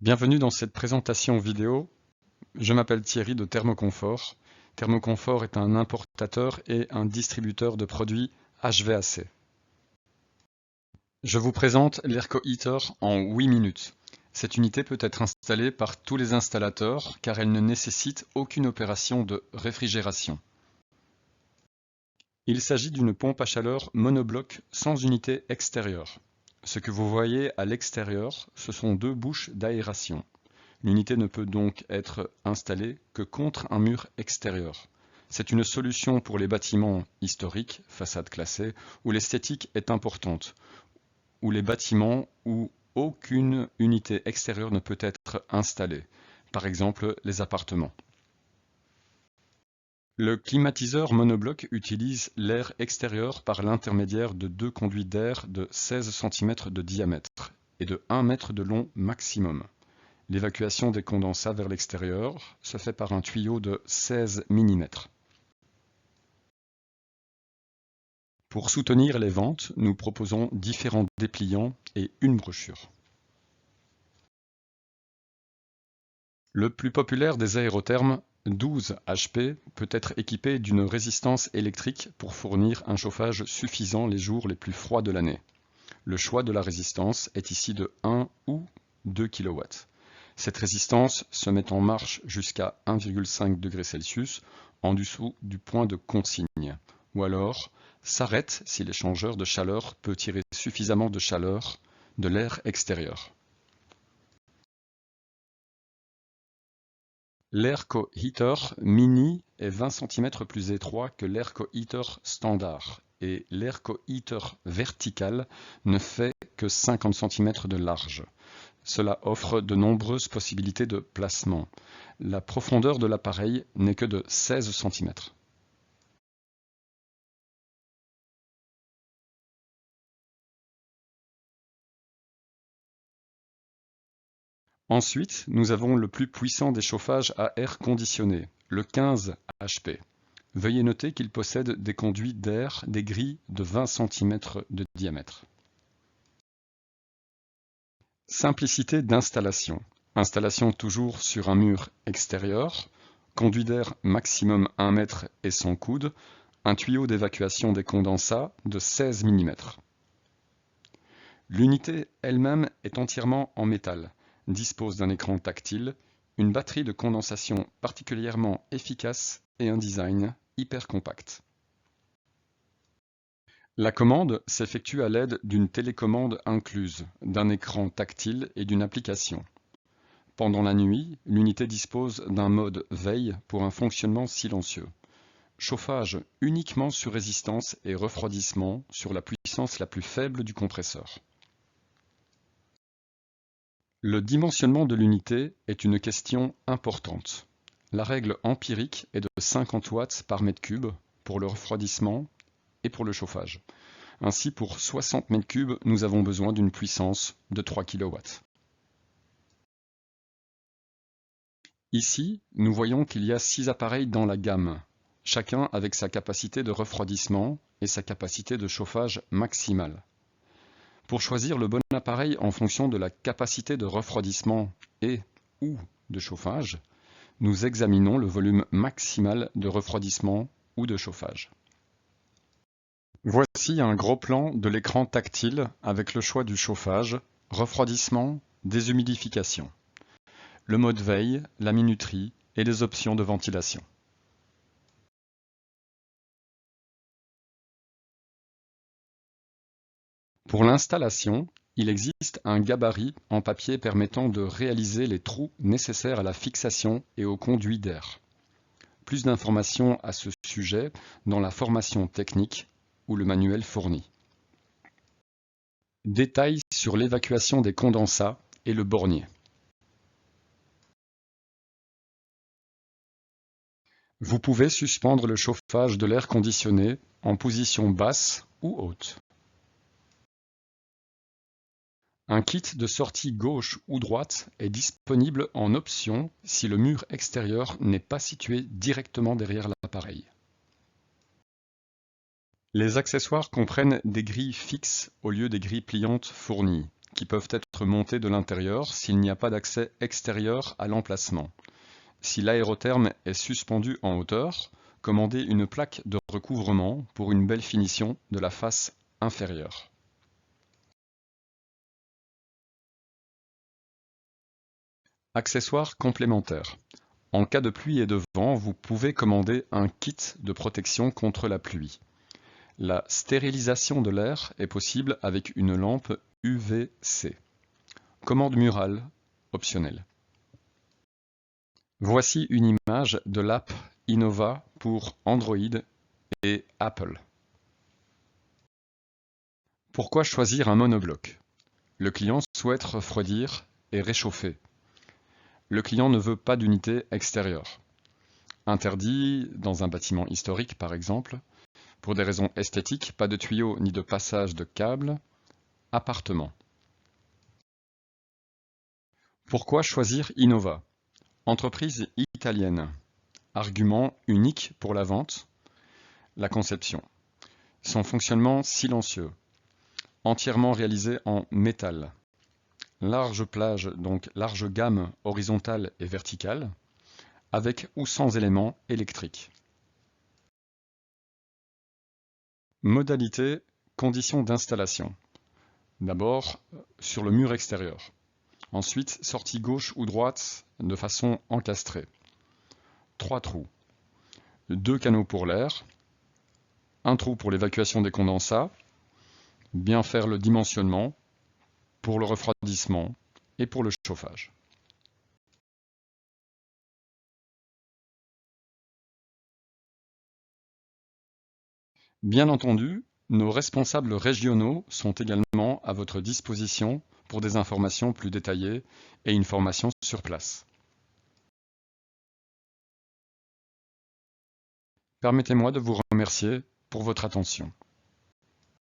Bienvenue dans cette présentation vidéo. Je m'appelle Thierry de Thermoconfort. Thermoconfort est un importateur et un distributeur de produits HVAC. Je vous présente l'Airco Heater en 8 minutes. Cette unité peut être installée par tous les installateurs car elle ne nécessite aucune opération de réfrigération. Il s'agit d'une pompe à chaleur monobloc sans unité extérieure. Ce que vous voyez à l'extérieur, ce sont deux bouches d'aération. L'unité ne peut donc être installée que contre un mur extérieur. C'est une solution pour les bâtiments historiques, façades classées, où l'esthétique est importante, ou les bâtiments où aucune unité extérieure ne peut être installée, par exemple les appartements. Le climatiseur monobloc utilise l'air extérieur par l'intermédiaire de deux conduits d'air de 16 cm de diamètre et de 1 mètre de long maximum. L'évacuation des condensats vers l'extérieur se fait par un tuyau de 16 mm. Pour soutenir les ventes, nous proposons différents dépliants et une brochure. Le plus populaire des aérothermes, 12 HP, peut être équipé d'une résistance électrique pour fournir un chauffage suffisant les jours les plus froids de l'année. Le choix de la résistance est ici de 1 ou 2 kW. Cette résistance se met en marche jusqu'à 1,5 degrés Celsius en dessous du point de consigne, ou alors s'arrête si l'échangeur de chaleur peut tirer suffisamment de chaleur de l'air extérieur. L'Airco Heater Mini est 20 cm plus étroit que l'Airco Heater standard et l'Airco Heater vertical ne fait que 50 cm de large. Cela offre de nombreuses possibilités de placement. La profondeur de l'appareil n'est que de 16 cm. Ensuite, nous avons le plus puissant des chauffages à air conditionné, le 15 HP. Veuillez noter qu'il possède des conduits d'air, des grilles de 20 cm de diamètre. Simplicité d'installation. Installation toujours sur un mur extérieur, conduit d'air maximum 1 mètre et son coude, un tuyau d'évacuation des condensats de 16 mm. L'unité elle-même est entièrement en métal, dispose d'un écran tactile, une batterie de condensation particulièrement efficace et un design hyper compact. La commande s'effectue à l'aide d'une télécommande incluse, d'un écran tactile et d'une application. Pendant la nuit, l'unité dispose d'un mode veille pour un fonctionnement silencieux. Chauffage uniquement sur résistance et refroidissement sur la puissance la plus faible du compresseur. Le dimensionnement de l'unité est une question importante. La règle empirique est de 50 watts par mètre cube pour le refroidissement et pour le chauffage. Ainsi, pour 60 mètres cubes, nous avons besoin d'une puissance de 3 kW. Ici, nous voyons qu'il y a 6 appareils dans la gamme, chacun avec sa capacité de refroidissement et sa capacité de chauffage maximale. Pour choisir le bon appareil en fonction de la capacité de refroidissement et ou de chauffage, nous examinons le volume maximal de refroidissement ou de chauffage. Voici un gros plan de l'écran tactile avec le choix du chauffage, refroidissement, déshumidification, le mode veille, la minuterie et les options de ventilation. Pour l'installation, il existe un gabarit en papier permettant de réaliser les trous nécessaires à la fixation et au conduit d'air. Plus d'informations à ce sujet dans la formation technique ou le manuel fourni. Détails sur l'évacuation des condensats et le bornier. Vous pouvez suspendre le chauffage de l'air conditionné en position basse ou haute. Un kit de sortie gauche ou droite est disponible en option si le mur extérieur n'est pas situé directement derrière l'appareil. Les accessoires comprennent des grilles fixes au lieu des grilles pliantes fournies, qui peuvent être montés de l'intérieur s'il n'y a pas d'accès extérieur à l'emplacement. Si l'aérotherme est suspendu en hauteur, commandez une plaque de recouvrement pour une belle finition de la face inférieure. Accessoires complémentaires. En cas de pluie et de vent, vous pouvez commander un kit de protection contre la pluie. La stérilisation de l'air est possible avec une lampe UVC. Commande murale, optionnelle. Voici une image de l'app Innova pour Android et Apple. Pourquoi choisir un monobloc? Le client souhaite refroidir et réchauffer. Le client ne veut pas d'unité extérieure. Interdit dans un bâtiment historique par exemple. Pour des raisons esthétiques, pas de tuyaux ni de passage de câbles. Appartement. Pourquoi choisir Innova? Entreprise italienne. Argument unique pour la vente. La conception. Son fonctionnement silencieux. Entièrement réalisé en métal. Large plage, donc large gamme horizontale et verticale, avec ou sans éléments électriques. Modalité, conditions d'installation. D'abord, sur le mur extérieur. Ensuite, sortie gauche ou droite de façon encastrée. 3 trous. 2 canaux pour l'air. 1 trou pour l'évacuation des condensats. Bien faire le dimensionnement pour le refroidissement et pour le chauffage. Bien entendu, nos responsables régionaux sont également à votre disposition pour des informations plus détaillées et une formation sur place. Permettez-moi de vous remercier pour votre attention.